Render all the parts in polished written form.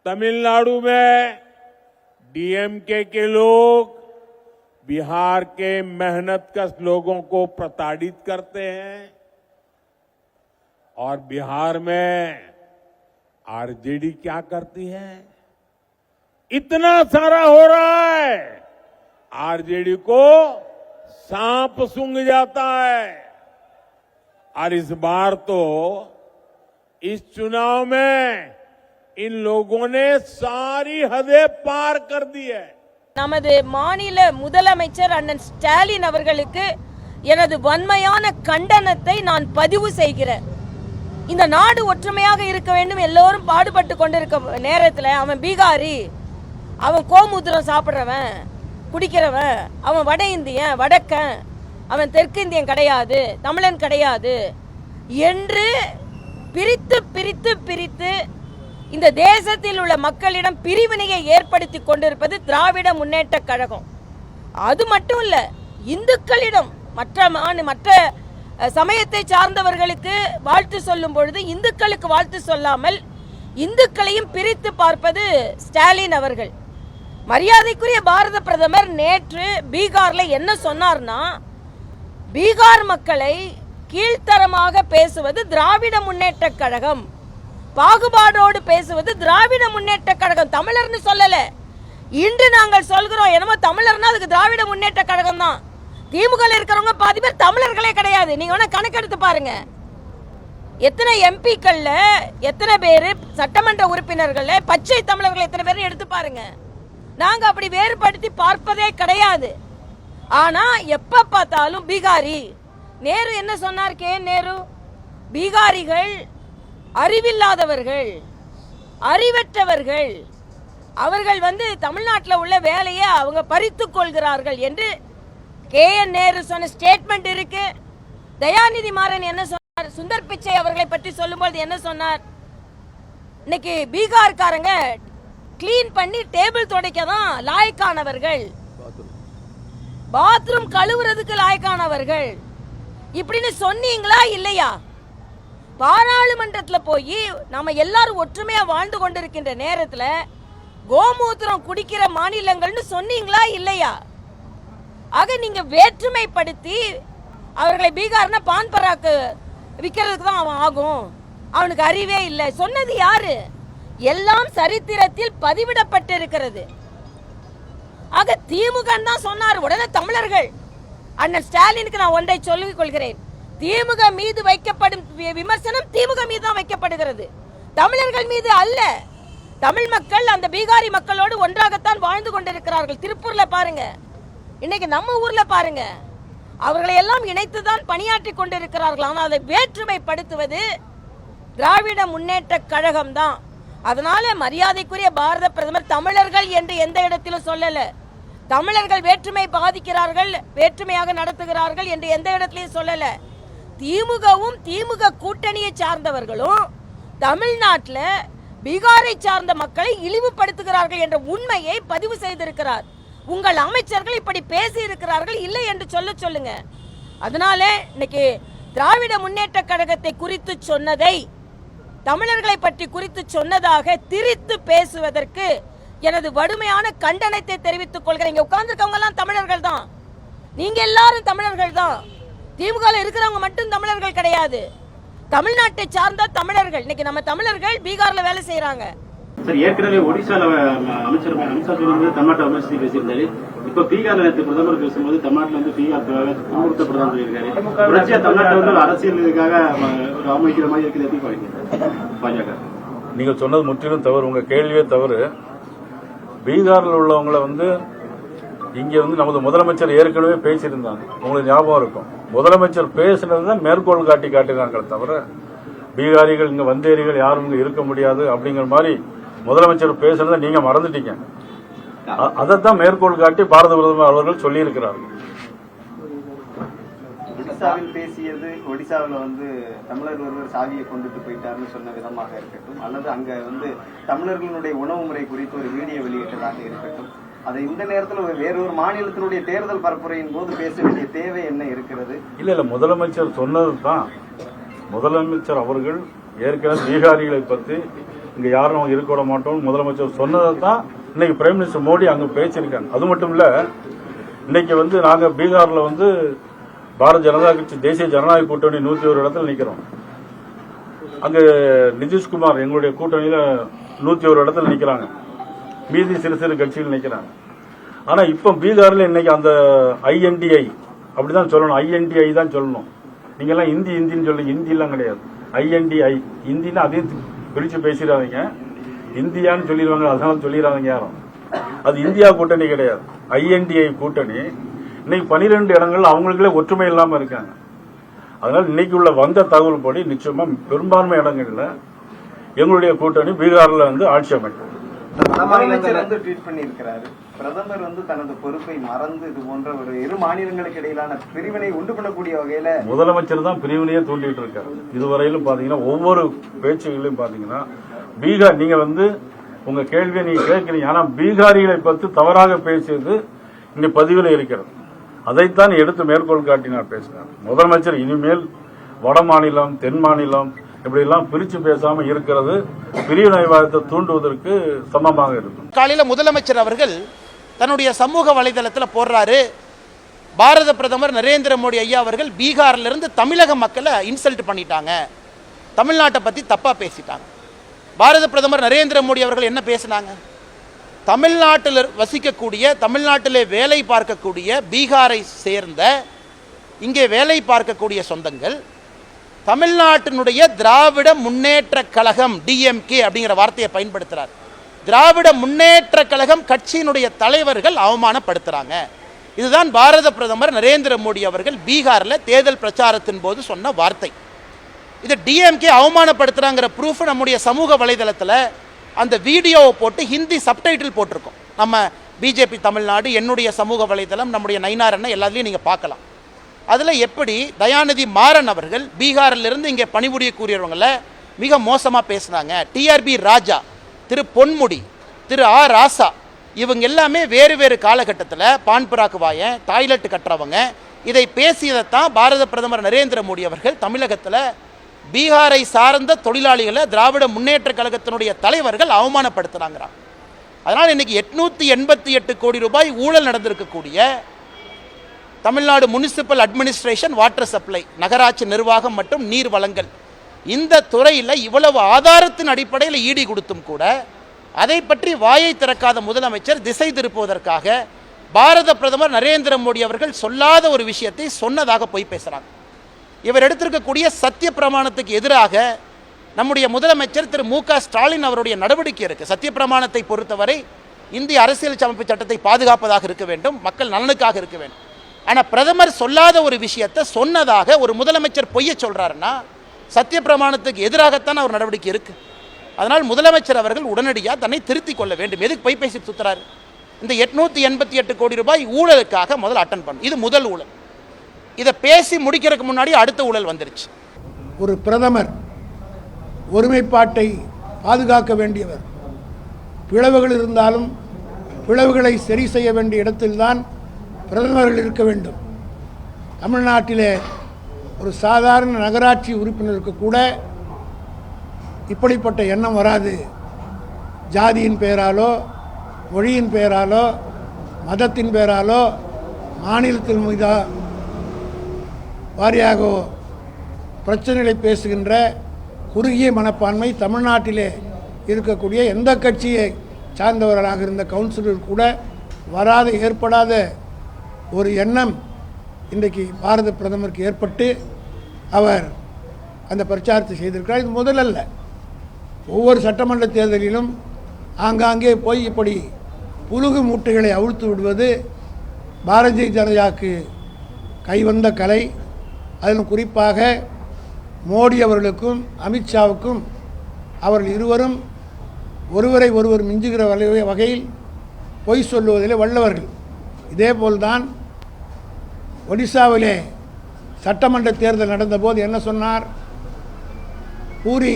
तमिलनाडु में डीएमके के लोग बिहार के मेहनतकश लोगों को प्रताड़ित करते हैं और बिहार में आरजेडी क्या करती है? इतना सारा हो रहा है, आरजेडी को सांप सूंघ जाता है। और इस बार तो इस चुनाव में इन लोगों ने सारी हदें पार कर दी है। நமது மாநில முதலமைச்சர் அண்ணன் ஸ்டாலின் அவர்களுக்கு எனது வன்மையான கண்டனத்தை நான் பதிவு செய்கிறேன். இந்த நாடு ஒற்றுமையாக இருக்க வேண்டும், எல்லோரும் பாடுபட்டு கொண்டிருக்க நேரத்தில் அவன் பீகாரி, அவன் கோமுத்திரம் சாப்பிட்றவன், குடிக்கிறவன், அவன் வட இந்தியன், வடக்கன், அவன் தெற்கு இந்தியன் கிடையாது, தமிழன் கிடையாது என்று பிரித்து பிரித்து பிரித்து இந்த தேசத்தில் உள்ள மக்களிடம் பிரிவினையை ஏற்படுத்தி கொண்டிருப்பது திராவிட முன்னேற்ற கழகம். அது மட்டும் இல்ல, இந்துக்களிடம் மற்ற சமயத்தை சார்ந்தவர்களுக்கு வாழ்த்து சொல்லும் பொழுது இந்துக்களுக்கு வாழ்த்து சொல்லாமல் இந்துக்களையும் பிரித்து பார்ப்பது ஸ்டாலின் அவர்கள். மரியாதைக்குரிய பாரத பிரதமர் நேற்று பீகார்ல என்ன சொன்னார்னா, பீகார் மக்களை கீழ்த்தரமாக பேசுவது திராவிட முன்னேற்ற கழகம், பாகுபாடோடு பேசுவது திராவிட முன்னேற்ற கழகம். தமிழர்னு சொல்லல. இன்று நாங்கள் சொல்கிறோம், என்னமோ தமிழர்னா அதுக்கு திராவிட முன்னேற்ற கழகம் தான். திமுக இருக்கிறவங்க பாதி பேர் தமிழர்களே கிடையாது. நீங்க வேணா கணக்கெடுத்து பாருங்க, எத்தனை எம்பிக்கள்ல எத்தனை பேர், சட்டமன்ற உறுப்பினர்கள் பச்சை தமிழர்கள் எத்தனை பேர் எடுத்து பாருங்க. நாங்க அப்படி வேறுபடுத்தி பார்ப்பதே கிடையாது. ஆனா எப்ப பார்த்தாலும் பீகாரி. நேரு என்ன சொன்னார்? கே நேரு, பீகாரிகள் அறிவில்லாதவர்கள், அறிவற்றவர்கள், அவர்கள் தமிழ்நாட்டில் உள்ள வேலையை அவங்க பறித்துக் கொள்கிறார்கள் என்று KN நேரு சொன்ன ஸ்டேட்மெண்ட் இருக்கு. தயாநிதி மாறன் என்ன சொன்னார்? சுந்தர் பிச்சை அவர்களை பற்றி சொல்லும்போது என்ன சொன்னார்? இன்னைக்கு பீகார்காரங்க கிளீன் பண்ணி டேபிள் துடைக்க தான் லாய்க்கானவர்கள், பாத்ரூம் கழுவுறதுக்கு லாய்க்கானவர்கள் இப்படின்னு சொன்னீங்களா இல்லையா? பாராளுமன்றத்தில் போய் நாம எல்லாரும் ஒற்றுமையா வாழ்ந்து கொண்டிருக்கின்ற நேரத்தில் கோமூத்திரம் குடிக்கிற மாநிலங்கள்னு சொன்னீங்களா இல்லையா? ஆக நீங்க வேற்றுமைப்படுத்தி அவர்களை பீகார்னா பான் பராக்கு விற்கிறதுக்கு தான் அவன் ஆகும், அவனுக்கு அறிவே இல்லை சொன்னது யாரு? எல்லாம் சரித்திரத்தில் பதிவிடப்பட்டிருக்கிறது. ஆக திமுக தான் சொன்னார். உடனே தமிழர்கள், அண்ணன் ஸ்டாலினுக்கு நான் ஒன்றை சொல்லிக் கொள்கிறேன், திமுக மீது வைக்கப்படும் விமர்சனம் திமுக மீது தான் வைக்கப்படுகிறது, தமிழர்கள் மீது அல்ல. தமிழ் மக்கள் அந்த பீகாரி மக்களோடு ஒன்றாகத்தான் வாழ்ந்து கொண்டிருக்கிறார்கள். திருப்பூர்ல பாருங்க, இன்னைக்கு நம்ம ஊர்ல பாருங்க, அவர்களை எல்லாம் இணைத்துதான் பணியாற்றி கொண்டிருக்கிறார்கள். ஆனால் அதை வேற்றுமைப்படுத்துவது திராவிட முன்னேற்ற கழகம் தான். அதனால மரியாதைக்குரிய பாரத பிரதமர் தமிழர்கள் என்று எந்த இடத்திலும் சொல்லல. தமிழர்கள் வேற்றுமை பாதிக்கிறார்கள், வேற்றுமையாக நடத்துகிறார்கள் என்று எந்த இடத்திலையும் சொல்லல. திமுகவும் திமுக கூட்டணியை சார்ந்தவர்களும் தமிழ்நாட்டில் பீகாரை சார்ந்த மக்களை இழிவுபடுத்துகிறார்கள் என்ற உண்மையை பதிவு செய்திருக்கிறார். உங்கள் அமைச்சர்கள் இப்படி பேசி இருக்கிறார்கள் இல்லை என்று சொல்லுங்க. அதனால இன்னைக்கு திராவிட முன்னேற்ற கழகத்தை குறித்து சொன்னதை, தமிழர்களை பற்றி குறித்து சொன்னதாக திரித்து பேசுவதற்கு எனது வடுமையான கண்டனத்தை தெரிவித்துக் கொள்கிறேன். இங்க உட்கார்ந்துருக்கவங்க எல்லாம் தமிழர்கள் தான், நீங்க எல்லாரும் தமிழர்கள் தான். திமுக இருக்கிறவங்க மட்டும் தமிழர்கள் கிடையாது, தமிழ்நாட்டை சார்ந்த தமிழர்கள். இன்னைக்கு நம்ம தமிழர்கள் பீகார்ல வேலை செய்யறாங்க. சார், ஏற்கனவே ஒடிசால அமைச்சர் அமித்ஷா சொல்லும்போது தமிழ்நாட்டை விமர்சித்து பேசியிருந்தாரு. இப்ப பீகார்ல நேற்று பிரதமர் பேசும்போது தமிழ்நாட்டில் பீகார் துன்புறுத்தப்படதான் சொல்லியிருக்காரு. தொடர்ச்சியா தமிழ்நாட்டை ஒரு அரசியலுக்காக ஒரு அவமதிக்கிற மாதிரி இருக்குது. எப்படி பாருங்க பாஜக? நீங்க சொன்னது முற்றிலும் தவறு, உங்க கேள்வியே தவறு. பீகாரில் உள்ளவங்களை இங்க நமது முதலமைச்சர் ஏற்கனவே பேசியிருந்தாங்க, உங்களுக்கு ஞாபகம் இருக்கும். முதலமைச்சர் பேசினதுதான் மேற்கோள் காட்டினாங்களே தவிர பீகாரிகள் இங்க வந்தேரிகள் யாரும் இங்க இருக்க முடியாது அப்படிங்கிற மாதிரி முதலமைச்சர் பேசுறதை நீங்க மறந்துட்டீங்க. அதைத்தான் மேற்கோள் காட்டி பாரத பிரதமர் அவர்கள் சொல்லி இருக்கிறார்கள். ஒடிசாவில் பேசியது, ஒடிசாவில் தமிழர் ஒருவர் சாவியை கொண்டுட்டு போயிட்டாருன்னு சொன்ன விதமாக இருக்கட்டும், அல்லது அங்க தமிழர்களுடைய உணவு முறை குறித்து ஒரு வீடியோ வெளியிட்டதாக இருக்கட்டும், அதை இந்த நேரத்தில் வேறொரு மாநிலத்தினுடைய தேர்தல் பரப்புரையின் போது பேச வேண்டிய தேவை என்ன இருக்கிறது? இல்ல முதலமைச்சர் சொன்னதுதான். முதலமைச்சர் அவர்கள் ஏற்கனவே பீகாரிகளை பற்றி இங்க யாரும் இருக்க விட மாட்டோம் முதலமைச்சர் சொன்னதை தான் இன்னைக்கு பிரைம் மினிஸ்டர் மோடி அங்க பேசியிருக்காங்க. அது மட்டும் இல்ல, இன்னைக்கு வந்து நாங்க பீகார்ல வந்து பாரதிய ஜனதா கட்சி தேசிய ஜனநாயக கூட்டணி 101 இடத்துல நிக்கிறோம். அங்க நிதிஷ்குமார் எங்களுடைய கூட்டணியில 101 இடத்துல நிக்கிறாங்க. மீதி சிறு சிறு கட்சிகள் நிக்கிறாங்க. ஆனா இப்ப பீகார்ல இன்னைக்கு அந்த INDI அப்படிதான் சொல்லணும், INDI தான் சொல்லணும். நீங்க எல்லாம் இந்தின்னு சொல்லி, இந்தி எல்லாம் கிடையாது, INDI. இந்தின்னு அதையும் பிரிச்சு பேசிடாதீங்க, இந்தியான்னு சொல்லிடுவாங்க, அதனால சொல்லிடாதீங்க யாரும். அது இந்தியா கூட்டணி கிடையாது, INDI கூட்டணி. இன்னைக்கு 12 இடங்கள் அவங்களுக்குள்ளே ஒற்றுமை இல்லாம இருக்காங்க. அதனால இன்னைக்கு உள்ள வந்த தகவல் படி நிச்சயமா பெரும்பான்மை இடங்கள்ல எங்களுடைய கூட்டணி பீகார்ல வந்து ஆட்சி அமைக்கும். முதலமைச்சர் வந்து ட்வீட் பண்ணியிருக்கிறாரு, பிரதமர் வந்து தனது பொறுப்பை மறந்து இது போன்ற ஒரு இரு மாநிலங்களுக்கு இடையிலான பிரிவினை உண்டு பண்ணக்கூடிய வகையில முதலமைச்சர் தான் பிரிவினையே தூண்டிட்டு இருக்காரு. இதுவரையிலும் பாத்தீங்கன்னா ஒவ்வொரு பேச்சுகளிலும் பாத்தீங்கன்னா பீகார், நீங்க வந்து உங்க கேள்வியை நீங்க கேட்கிறீங்க, ஆனா பீகாரிகளை பற்றி தவறாக பேசியது இங்க பதிவில் இருக்கிறது. அதைத்தான் எடுத்து மேற்கோள் காட்டினார் பேசினார். முதலமைச்சர் இனிமேல் வட மாநிலம் தென் மாநிலம் இப்படி எல்லாம் பிரிச்சு பேசாம இருக்கிறது பிரிவினைவாதத்தை தூண்டுவதற்கு சமமாக இருக்கும். காலையில முதலமைச்சர் அவர்கள் தன்னுடைய சமூக வலைதளத்தில் போடுறாரு, பாரத பிரதமர் நரேந்திர மோடி ஐயா அவர்கள் பீகார்ல இருந்து தமிழக மக்களை இன்சல்ட் பண்ணிட்டாங்க, தமிழ்நாட்டை பத்தி தப்பா பேசிட்டாங்க. பாரத பிரதமர் நரேந்திர மோடி அவர்கள் என்ன பேசினாங்க? தமிழ்நாட்டில் வசிக்கக்கூடிய, தமிழ்நாட்டிலே வேலை பார்க்கக்கூடிய பீகாரை சேர்ந்த இங்கே வேலை பார்க்கக்கூடிய சொந்தங்கள் தமிழ்நாட்டினுடைய திராவிட முன்னேற்ற கழகம் DMK அப்படிங்கிற வார்த்தையை பயன்படுத்துறார். திராவிட முன்னேற்ற கழகம் கட்சியினுடைய தலைவர்கள் அவமானப்படுத்துறாங்க. இதுதான் பாரத பிரதமர் நரேந்திர மோடி அவர்கள் பீகாரில் தேர்தல் பிரச்சாரத்தின் போது சொன்ன வார்த்தை. இது DMK அவமானப்படுத்துறாங்கிற ப்ரூஃப் நம்முடைய சமூக வலைதளத்தில் அந்த வீடியோவை போட்டு ஹிந்தி சப்டைட்டில் போட்டிருக்கோம். நம்ம பிஜேபி தமிழ்நாடு, என்னுடைய சமூக வலைதளம், நம்முடைய நயினார் அண்ணன் எல்லாத்துலேயும் நீங்கள் பார்க்கலாம். அதில் எப்படி தயாநிதி மாறன் அவர்கள் பீகாரிலிருந்து இங்கே பணிபுரியக்கூடியவங்களை மிக மோசமாக பேசுனாங்க. TRB ராஜா, திரு பொன்முடி, திரு ராசா, இவங்க எல்லாமே வேறு வேறு காலகட்டத்தில் பான்புராக்கு வாயன், டாய்லெட் கட்டுறவங்க, இதை பேசியதைத்தான் பாரத பிரதமர் நரேந்திர மோடி அவர்கள் தமிழகத்தில் பீகாரை சார்ந்த தொழிலாளிகளை திராவிட முன்னேற்ற கழகத்தினுடைய தலைவர்கள் அவமானப்படுத்துகிறாங்கிறாங்க. அதனால் இன்னைக்கு 888 கோடி ரூபாய் ஊழல் நடந்திருக்கக்கூடிய Tamil Nadu municipal administration, water supply, நகராட்சி நிர்வாகம் மற்றும் நீர் வளங்கள், இந்த துறையில் இவ்வளவு ஆதாரத்தின் அடிப்படையில் ஈடி கொடுத்தும் கூட அதை பற்றி வாயை திறக்காத முதலமைச்சர் திசை திருப்புவதற்காக பாரத பிரதமர் நரேந்திர மோடி அவர்கள் சொல்லாத ஒரு விஷயத்தை சொன்னதாக போய் பேசுகிறாங்க. இவர் எடுத்திருக்கக்கூடிய சத்திய பிரமாணத்துக்கு எதிராக நம்முடைய முதலமைச்சர் திரு MK ஸ்டாலின் அவருடைய நடவடிக்கை இருக்குது. சத்திய பிரமாணத்தை பொறுத்தவரை இந்திய அரசியல் அமைப்பு சட்டத்தை பாதுகாப்பதாக இருக்க வேண்டும், மக்கள் நலனுக்காக இருக்க வேண்டும். ஆனால் பிரதமர் சொல்லாத ஒரு விஷயத்தை சொன்னதாக ஒரு முதலமைச்சர் பொய்ய சொல்றாருன்னா சத்திய பிரமாணத்துக்கு எதிராகத்தான் அவர் நடவடிக்கை இருக்கு. அதனால் முதலமைச்சர் அவர்கள் உடனடியாக தன்னை திருத்திக் கொள்ள வேண்டும். எதுக்கு பொய் பேசி சுத்துறாரு? இந்த 888 கோடி ரூபாய் ஊழலுக்காக முதல் அட்டன் பண்ணும். இது முதல் ஊழல். இதை பேசி முடிக்கிறதுக்கு முன்னாடி அடுத்த ஊழல் வந்துருச்சு. ஒரு பிரதமர் ஒருமைப்பாட்டை பாதுகாக்க வேண்டியவர். பிளவுகள் இருந்தாலும் பிளவுகளை சரி செய்ய வேண்டிய இடத்தில்தான் பிரதமர்கள் இருக்க வேண்டும். தமிழ்நாட்டிலே ஒரு சாதாரண நகராட்சி உறுப்பினருக்கு கூட இப்படிப்பட்ட எண்ணம் வராது. ஜாதியின் பெயராலோ, மொழியின் பெயராலோ, மதத்தின் பெயராலோ, மாநிலத்தின் மீதா வாரியாக பிரச்சனைகளை பேசுகின்ற குறுகிய மனப்பான்மை தமிழ்நாட்டிலே இருக்கக்கூடிய எந்த கட்சியை சார்ந்தவர்களாக இருந்த கவுன்சிலர் கூட வராத, ஏற்படாத ஒரு எண்ணம் இன்றைக்கு பாரத பிரதமருக்கு ஏற்பட்டு அவர் அந்த பிரச்சாரத்தை செய்திருக்கிறார். இது முதலல்ல. ஒவ்வொரு சட்டமன்ற தேர்தலிலும் ஆங்காங்கே போய் இப்படி புலுகு மூட்டைகளை அவிழ்த்து விடுவது பாரதிய ஜனதாவுக்கு கைவந்த கலை. அதிலும் குறிப்பாக மோடி அவர்களுக்கும் அமித்ஷாவுக்கும் அவர்கள் இருவரும் ஒருவரை ஒருவர் மிஞ்சுகிற வகையில் பொய் சொல்லுவதிலே வல்லவர்கள். இதேபோல்தான் ஒடிசாவிலே சட்டமன்ற தேர்தல் நடந்தபோது என்ன சொன்னார்? பூரி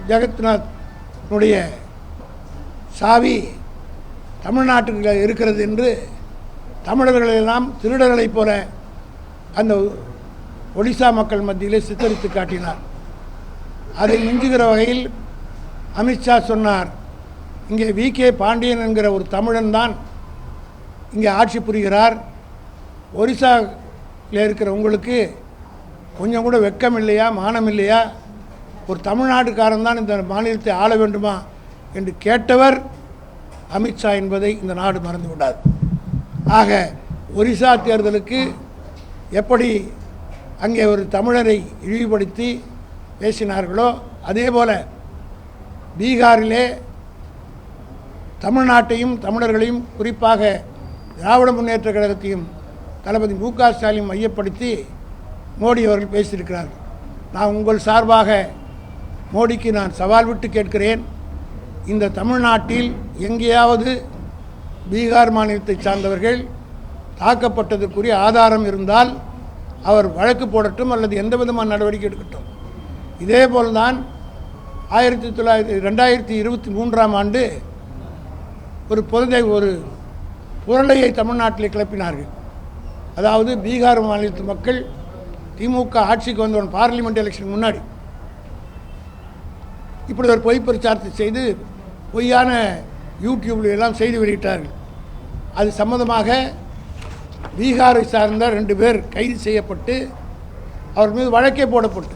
ஜெகந்நாத்னுடைய சாவி தமிழ்நாட்டுக்கு இருக்கிறது என்று தமிழர்களெல்லாம் திருடர்களைப் போல அந்த ஒடிசா மக்கள் மத்தியிலே சித்தரித்து காட்டினார். அதை மிஞ்சுகிற வகையில் அமித்ஷா சொன்னார், இங்கே வி.கே. பாண்டியன் என்கிற ஒரு தமிழன் தான் இங்கே ஆட்சி புரிகிறார். ஒரிசாவில் இருக்கிற உங்களுக்கு கொஞ்சம் கூட வெக்கம் இல்லையா, மானம் இல்லையா? ஒரு தமிழ்நாட்டுக்காரன் தான் இந்த மாநிலத்தை ஆள வேண்டுமா என்று கேட்டவர் அமித்ஷா என்பதை இந்த நாடு மறந்து விடாது. ஆக ஒரிசா தேர்தலுக்கு எப்படி அங்கே ஒரு தமிழரை இழிவுபடுத்தி பேசினார்களோ அதே போல பீகாரிலே தமிழ்நாட்டையும் தமிழர்களையும் குறிப்பாக திராவிட முன்னேற்ற கழகத்தையும் தளபதி மு.க. ஸ்டாலின் மையப்படுத்தி மோடி அவர்கள் பேசியிருக்கிறார்கள். நான் உங்கள் சார்பாக மோடிக்கு நான் சவால் விட்டு கேட்கிறேன், இந்த தமிழ்நாட்டில் எங்கேயாவது பீகார் மாநிலத்தை சார்ந்தவர்கள் தாக்கப்பட்டதற்குரிய ஆதாரம் இருந்தால் அவர் வழக்கு போடட்டும் அல்லது எந்த விதமான நடவடிக்கை எடுக்கட்டும். இதேபோல்தான் 2023 ஆண்டு ஒரு புரளையை தமிழ்நாட்டில் கிளப்பினார்கள். அதாவது பீகார் மாநிலத்து மக்கள் திமுக ஆட்சிக்கு வந்தவன் பார்லிமெண்ட் எலெக்ஷன் முன்னாடி இப்படி ஒரு பொய் பிரச்சாரத்தை செய்து பொய்யான யூடியூப்ல எல்லாம் செய்து வெளியிட்டார்கள். அது சம்பந்தமாக பீகாரை சார்ந்த 2 பேர் கைது செய்யப்பட்டு அவர் மீது வழக்கே போடப்பட்டு